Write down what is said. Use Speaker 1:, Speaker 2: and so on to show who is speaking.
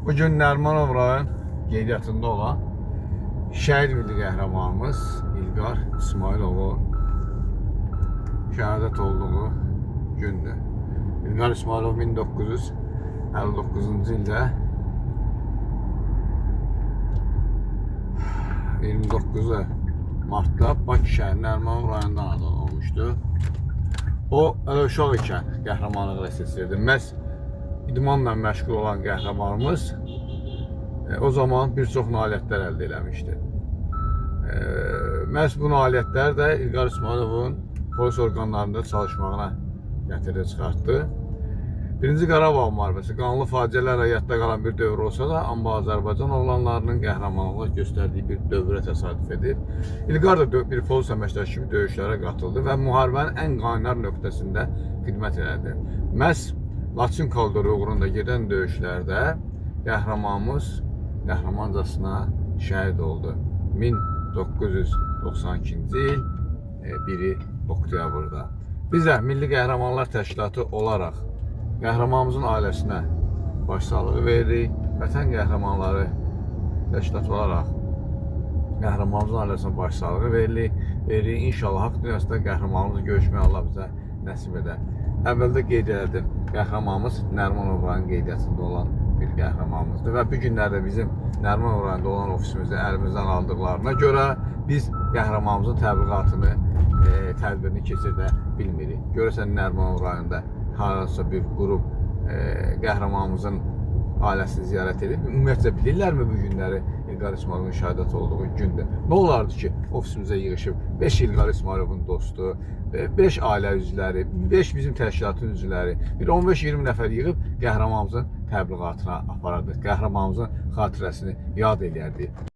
Speaker 1: Bugün Nərimanov rayon qeydiyyatında olan şəhid milli qəhrəmanımız İlqar İsmailovu şəhadət olduğu gündür. İlqar İsmailov 1959-cu ildə 29 martda Bakı şəhərinin Nərimanov rayonundan anadan olmuşdu. O, hələ uşaq ikən qəhrəmanlıqla seçilirdi. Məhz idmanla məşğul olan qəhrəmanımız o zaman bir çox nailiyyətlər əldə eləmişdi. Məhz bu nailiyyətlər də İlqar İsmailovun polis orqanlarında çalışmağına gətirdi, çıxartdı. Birinci Qarabağ müharibəsi qanlı faciələrlə yadda qalan bir dövr olsa da, amma Azərbaycan oğlanlarının qəhrəmanlıq göstərdiyi bir dövrə təsadüf edib. İlqar da bir polis əməkdaşı kimi döyüşlərə qatıldı və müharibənin ən qaynar nöqtəsində xidmət elədi. Məhz Laçın koridoru uğrunda gedən döyüşlərdə qəhrəmanımız qəhrəmancasına şəhid oldu. 1992-ci il 1 oktyabrda. Biz də Milli Qəhrəmanlar Təşkilatı olaraq qəhrəmanımızın ailəsinə başsağlığı veririk. Vətən qəhrəmanları təşkilatı olaraq qəhrəmanımızın ailəsinə başsağlığı veririk. İnşallah haqq dünyasında qəhrəmanımızı görüşməyə Allah bizə nəsib edər. Əvvəldə qeyd elədim, qəhrəmanımız Nərimanov rayon qeydiyyatında olan bir qəhrəmanımızdır və bu günlərdə bizim Nərimanov rayonunda olan ofisimizdə əlimizdən aldıqlarına görə biz qəhrəmanımızın təbliğatını, tədbirini keçirdə bilmirik. Görürsən Nərimanov rayonunda hansısa bir qrup qəhrəmanımızın ailəsini ziyarət edib, ümumiyyətlə bilirlərmi bu günləri İlqar İsmailovun şəhadət olduğu gündür? Nə olardı ki, ofisimizə yığışıb 5 İlqar İsmailovun dostu, 5 ailə üzvləri, 5 bizim təşkilatın üzvləri, bir 15-20 nəfər yığıb qəhrəmanımızın təbliğatına aparardıq, qəhrəmanımızın xatirəsini yad eləyərdik.